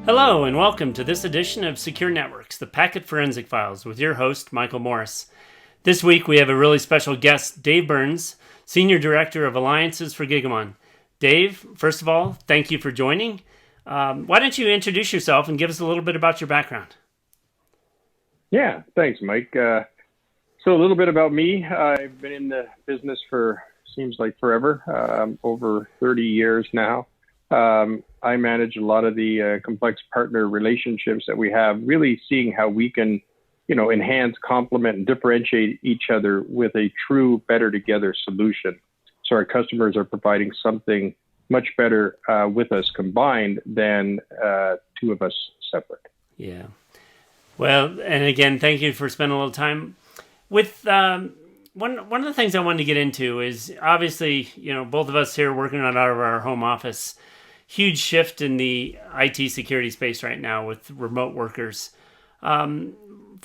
Hello and welcome to this edition of Secure Networks, the Packet Forensic Files, with your host, Michael Morris. This week we have a really special guest, Dave Burns, Senior Director of Alliances for Gigamon. Dave, first of all, thank you for joining. Why don't you introduce yourself and give us a little bit about your background? Yeah, thanks, Mike. So a little bit about me. I've been in the business for, seems like forever, over 30 years now. I manage a lot of the complex partner relationships that we have, really seeing how we can, enhance, complement, and differentiate each other with a true better together solution. So our customers are providing something much better with us combined than two of us separate. Yeah. Well, and again, thank you for spending a little time with one of the things I wanted to get into is obviously, both of us here working out of our home office. Huge shift in the IT security space right now with remote workers. From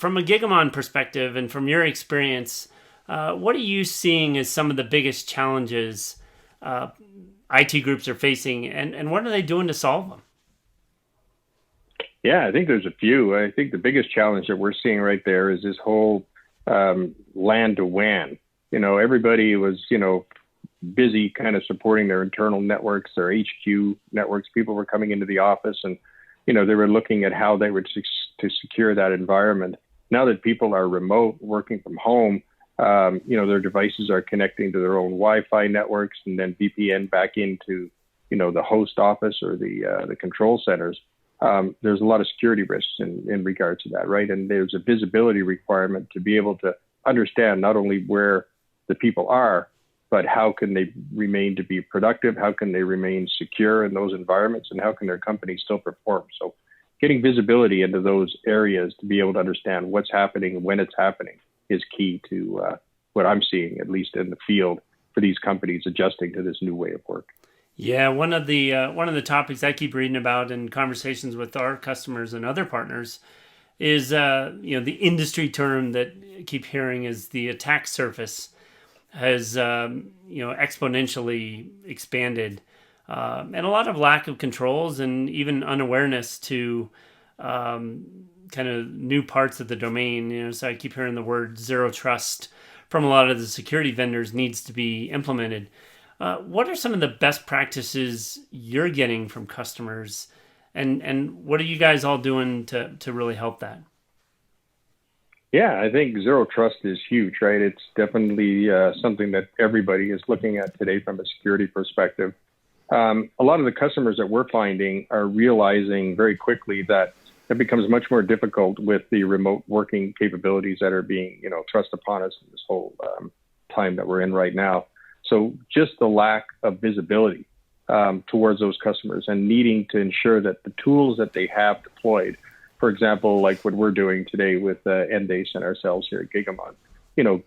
a Gigamon perspective and from your experience, what are you seeing as some of the biggest challenges IT groups are facing, and what are they doing to solve them? Yeah, I think there's a few. I think the biggest challenge that we're seeing right there is this whole LAN to WAN. Everybody was, busy kind of supporting their internal networks, their HQ networks. People were coming into the office and, they were looking at how they were to secure that environment. Now that people are remote, working from home, their devices are connecting to their own Wi-Fi networks and then VPN back into, the host office or the control centers. There's a lot of security risks in regards to that, right? And there's a visibility requirement to be able to understand not only where the people are, but how can they remain to be productive? How can they remain secure in those environments? And how can their company still perform? So getting visibility into those areas to be able to understand what's happening and when it's happening is key to what I'm seeing, at least in the field, for these companies adjusting to this new way of work. Yeah, one of the topics I keep reading about in conversations with our customers and other partners is the industry term that I keep hearing is the attack surface has exponentially expanded, and a lot of lack of controls and even unawareness to kind of new parts of the domain. So I keep hearing the word zero trust from a lot of the security vendors needs to be implemented. What are some of the best practices you're getting from customers, and what are you guys all doing to really help that? Yeah, I think zero trust is huge, right? It's definitely something that everybody is looking at today from a security perspective. A lot of the customers that we're finding are realizing very quickly that it becomes much more difficult with the remote working capabilities that are being, thrust upon us in this whole time that we're in right now. So just the lack of visibility towards those customers and needing to ensure that the tools that they have deployed, for example, like what we're doing today with Endace and ourselves here at Gigamon,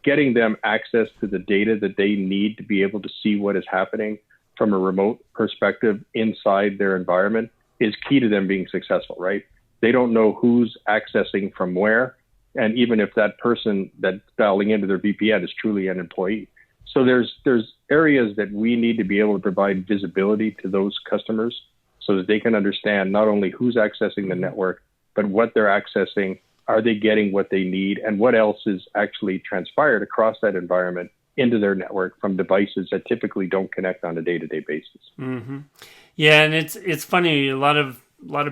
getting them access to the data that they need to be able to see what is happening from a remote perspective inside their environment is key to them being successful, right? They don't know who's accessing from where, and even if that person that's dialing into their VPN is truly an employee. So there's areas that we need to be able to provide visibility to those customers so that they can understand not only who's accessing the network, but what they're accessing, are they getting what they need, and what else is actually transpired across that environment into their network from devices that typically don't connect on a day-to-day basis. Mm-hmm. Yeah, and it's funny. A lot of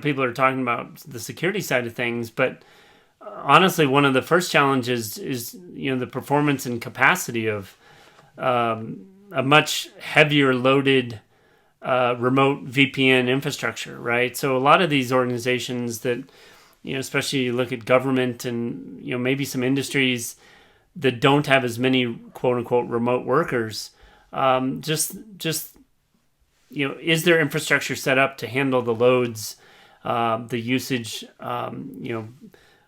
people are talking about the security side of things, but honestly, one of the first challenges is the performance and capacity of a much heavier loaded remote VPN infrastructure, right? So a lot of these organizations that especially you look at government and maybe some industries that don't have as many quote unquote remote workers, just is their infrastructure set up to handle the loads, the usage,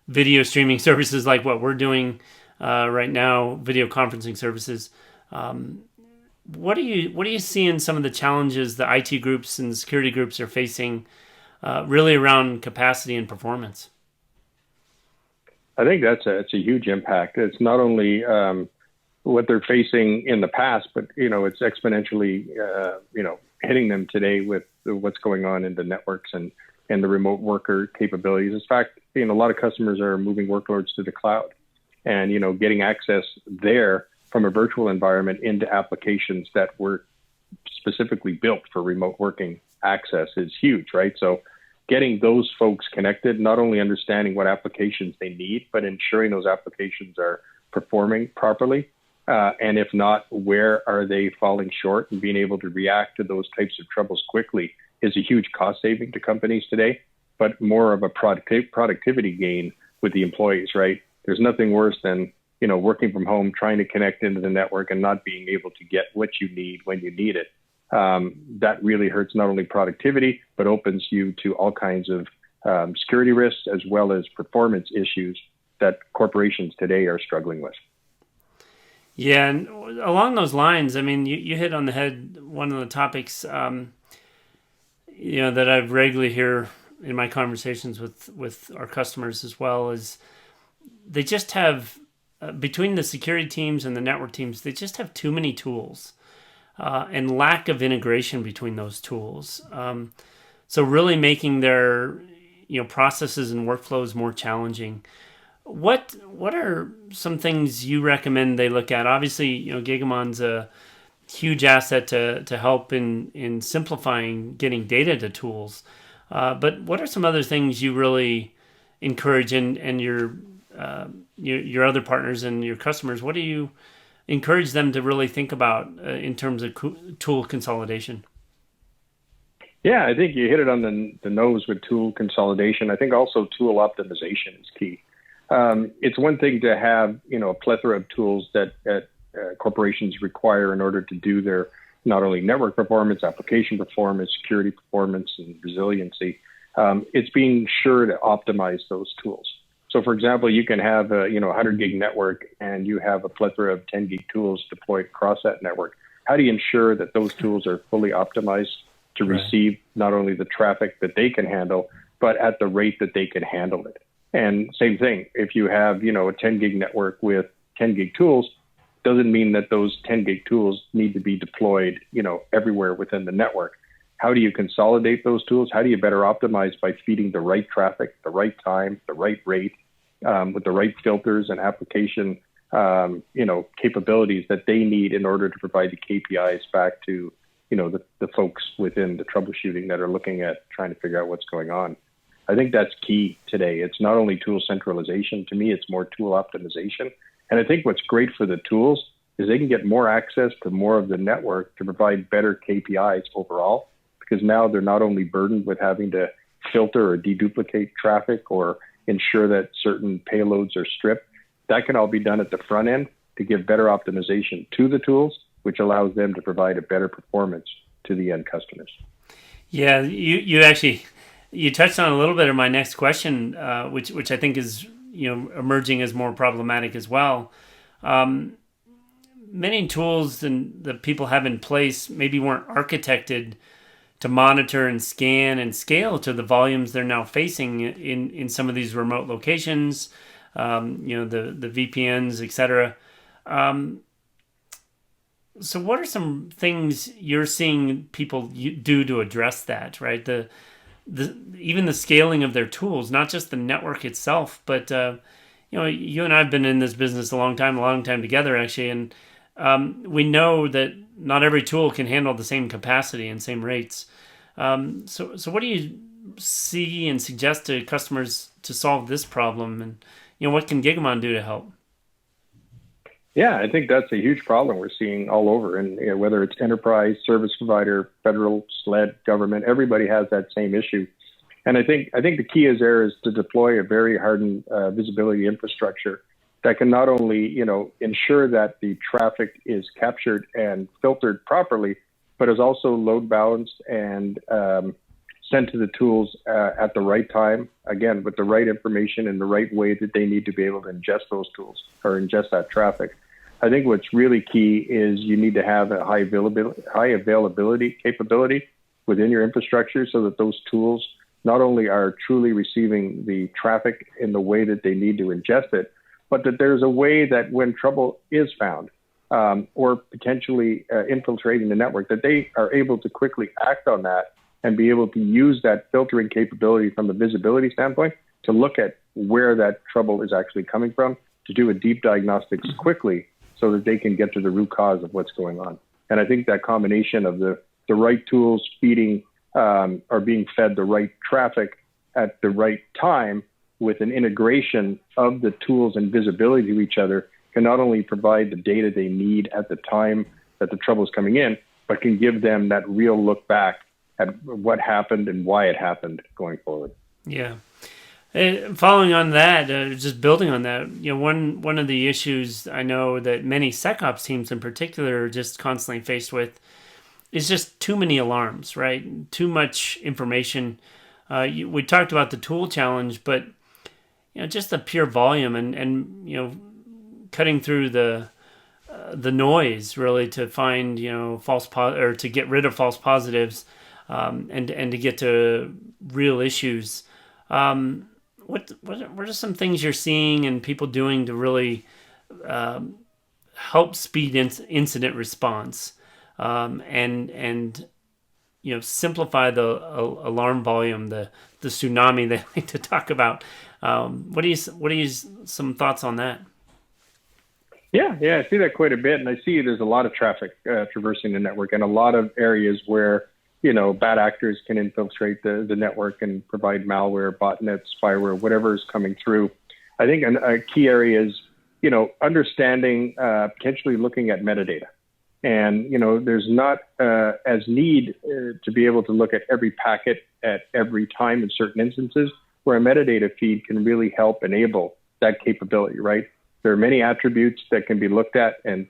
video streaming services like what we're doing right now, video conferencing services. What do you see in some of the challenges the IT groups and the security groups are facing, really around capacity and performance? I think it's a huge impact. It's not only what they're facing in the past, but it's exponentially hitting them today with what's going on in the networks and and the remote worker capabilities. In fact, a lot of customers are moving workloads to the cloud, and getting access there from a virtual environment into applications that were specifically built for remote working access is huge, right? So getting those folks connected, not only understanding what applications they need, but ensuring those applications are performing properly. And if not, where are they falling short, and being able to react to those types of troubles quickly is a huge cost saving to companies today, but more of a productivity gain with the employees, right? There's nothing worse than, working from home, trying to connect into the network and not being able to get what you need when you need it. That really hurts not only productivity, but opens you to all kinds of security risks as well as performance issues that corporations today are struggling with. Yeah, and along those lines, I mean, you hit on the head one of the topics, that I regularly hear in my conversations with our customers as well, is they just have, between the security teams and the network teams, they just have too many tools. And lack of integration between those tools. So really making their processes and workflows more challenging. What are some things you recommend they look at? Obviously, Gigamon's a huge asset to help in simplifying getting data to tools. But what are some other things you really encourage and your other partners and your customers? What do you encourage them to really think about in terms of tool consolidation? Yeah, I think you hit it on the nose with tool consolidation. I think also tool optimization is key. It's one thing to have, a plethora of tools that corporations require in order to do their not only network performance, application performance, security performance, and resiliency. It's being sure to optimize those tools. So, for example, you can have a 100 gig network and you have a plethora of 10 gig tools deployed across that network. How do you ensure that those tools are fully optimized to receive not only the traffic that they can handle, but at the rate that they can handle it? And same thing, if you have a 10 gig network with 10 gig tools, doesn't mean that those 10 gig tools need to be deployed everywhere within the network. How do you consolidate those tools? How do you better optimize by feeding the right traffic, the right time, the right rate, with the right filters and application, capabilities that they need in order to provide the KPIs back to, the folks within the troubleshooting that are looking at trying to figure out what's going on. I think that's key today. It's not only tool centralization. To me, it's more tool optimization. And I think what's great for the tools is they can get more access to more of the network to provide better KPIs overall, because now they're not only burdened with having to filter or deduplicate traffic or ensure that certain payloads are stripped. That can all be done at the front end to give better optimization to the tools, which allows them to provide a better performance to the end customers. Yeah, you touched on a little bit of my next question, which I think is emerging as more problematic as well. Many tools that people have in place maybe weren't architected to monitor and scan and scale to the volumes they're now facing in some of these remote locations, the VPNs, etc. So what are some things you're seeing people do to address that, right? Even the scaling of their tools, not just the network itself, but you and I have been in this business a long time together, actually, and we know that not every tool can handle the same capacity and same rates. So what do you see and suggest to customers to solve this problem, and what can Gigamon do to help? Yeah, I think that's a huge problem we're seeing all over, and whether it's enterprise, service provider, federal, SLED, government, everybody has that same issue. And I think the key is to deploy a very hardened visibility infrastructure that can not only ensure that the traffic is captured and filtered properly, but is also load balanced and sent to the tools at the right time, again with the right information and the right way that they need to be able to ingest those tools or ingest that traffic. I think what's really key is you need to have a high availability capability within your infrastructure so that those tools not only are truly receiving the traffic in the way that they need to ingest it, but that there's a way that when trouble is found or potentially infiltrating the network, that they are able to quickly act on that and be able to use that filtering capability from a visibility standpoint to look at where that trouble is actually coming from, to do a deep diagnostics quickly so that they can get to the root cause of what's going on. And I think that combination of the right tools feeding or being fed the right traffic at the right time with an integration of the tools and visibility to each other can not only provide the data they need at the time that the trouble is coming in, but can give them that real look back at what happened and why it happened going forward. Yeah. Following on that, just building on that, one of the issues I know that many SecOps teams in particular are just constantly faced with is just too many alarms, right? Too much information. We talked about the tool challenge, but just the pure volume and cutting through the noise really to find or to get rid of false positives, and to get to real issues. What are some things you're seeing and people doing to really help speed incident response, and simplify the alarm volume, the tsunami they like to talk about? What are you some thoughts on that? Yeah, I see that quite a bit, and I see there's a lot of traffic traversing the network, and a lot of areas where bad actors can infiltrate the network and provide malware, botnets, spyware, whatever is coming through. I think a key area is understanding, potentially looking at metadata, and there's not as need to be able to look at every packet at every time in certain instances, where a metadata feed can really help enable that capability, right? There are many attributes that can be looked at and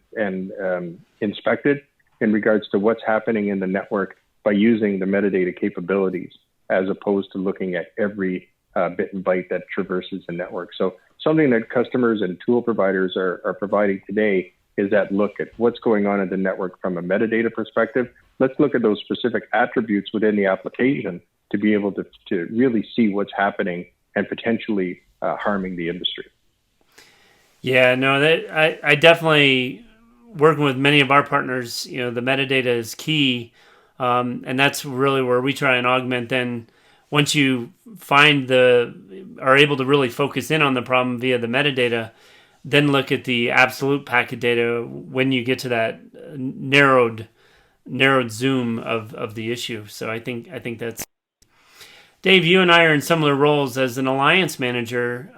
inspected in regards to what's happening in the network by using the metadata capabilities, as opposed to looking at every bit and byte that traverses the network. So something that customers and tool providers are providing today is that look at what's going on in the network from a metadata perspective. Let's look at those specific attributes within the application to be able to really see what's happening and potentially harming the industry. Yeah, no, I definitely, working with many of our partners, the metadata is key. And that's really where we try and augment. Then once you are able to really focus in on the problem via the metadata, then look at the absolute packet data when you get to that narrowed zoom of the issue. So I think that's, Dave, you and I are in similar roles as an alliance manager.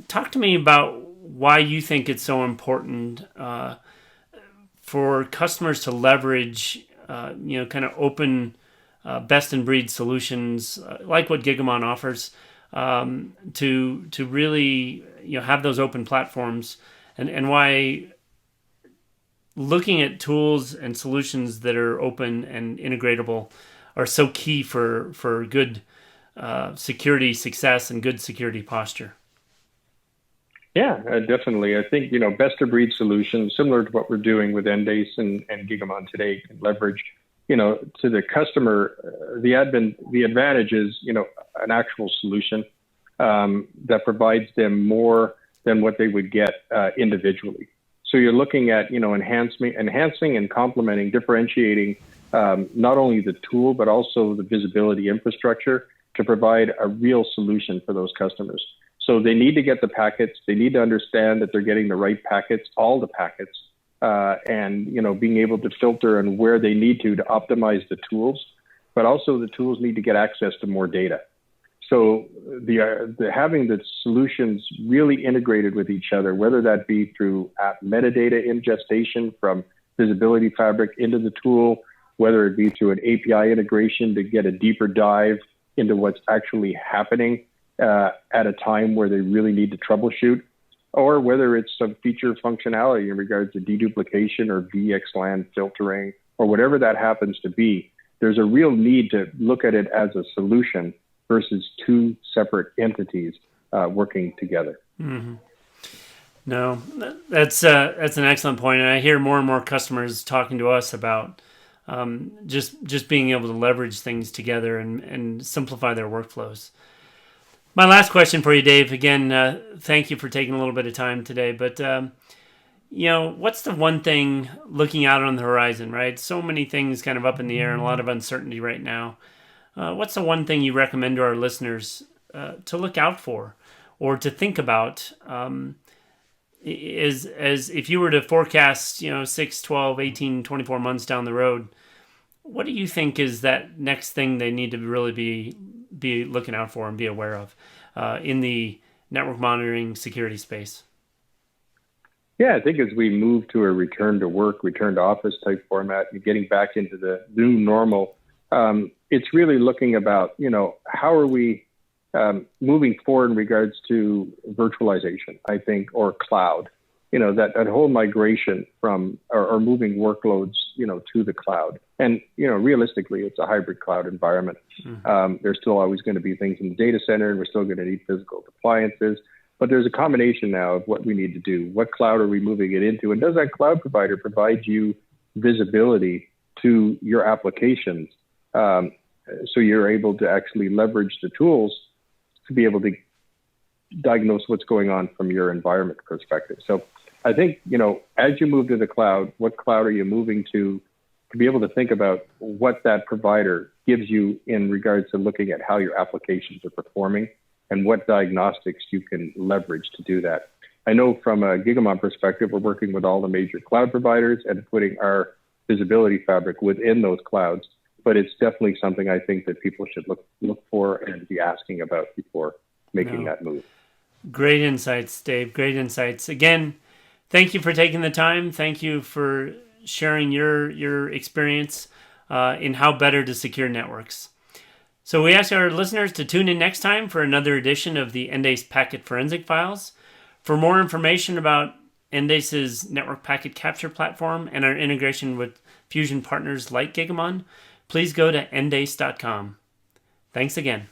Talk to me about why you think it's so important for customers to leverage kind of open, best in breed solutions like what Gigamon offers, to really have those open platforms, and why looking at tools and solutions that are open and integratable are so key for good security success and good security posture. Yeah, definitely. I think, best of breed solutions, similar to what we're doing with Endace and Gigamon today, can leverage, to the customer, the advantage is, an actual solution that provides them more than what they would get individually. So you're looking at, enhancing and complementing, differentiating not only the tool, but also the visibility infrastructure to provide a real solution for those customers. So they need to get the packets. They need to understand that they're getting the right packets, all the packets, and being able to filter and where they need to optimize the tools. But also the tools need to get access to more data. So the having the solutions really integrated with each other, whether that be through app metadata ingestion from Visibility Fabric into the tool, whether it be through an API integration to get a deeper dive into what's actually happening at a time where they really need to troubleshoot, or whether it's some feature functionality in regards to deduplication or VXLAN filtering or whatever that happens to be. There's a real need to look at it as a solution versus two separate entities working together. Mm-hmm. No, that's an excellent point, and I hear more and more customers talking to us about just being able to leverage things together and simplify their workflows. My last question for you, Dave. Again, thank you for taking a little bit of time today. But what's the one thing looking out on the horizon, right? So many things kind of up in the air and a lot of uncertainty right now. What's the one thing you recommend to our listeners to look out for or to think about as if you were to forecast, 6, 12, 18, 24 months down the road, what do you think is that next thing they need to really be looking out for and be aware of in the network monitoring security space? Yeah, I think as we move to a return to work, return to office type format, and getting back into the new normal, it's really looking about, how are we moving forward in regards to virtualization, I think, or cloud, that whole migration from or moving workloads, to the cloud. And, realistically, it's a hybrid cloud environment. There's still always going to be things in the data center, and we're still going to need physical appliances. But there's a combination now of what we need to do. What cloud are we moving it into? And does that cloud provider provide you visibility to your applications so you're able to actually leverage the tools to be able to diagnose what's going on from your environment perspective? So I think, as you move to the cloud, what cloud are you moving to be able to think about what that provider gives you in regards to looking at how your applications are performing and what diagnostics you can leverage to do that. I know from a Gigamon perspective, we're working with all the major cloud providers and putting our visibility fabric within those clouds, but it's definitely something I think that people should look for and be asking about before making that move. Great insights, Dave. Great insights. Again, thank you for taking the time. Thank you for sharing your experience in how better to secure networks. So we ask our listeners to tune in next time for another edition of the Endace Packet Forensic Files. For more information about Endace's network packet capture platform and our integration with Fusion partners like Gigamon, please go to endace.com. Thanks again.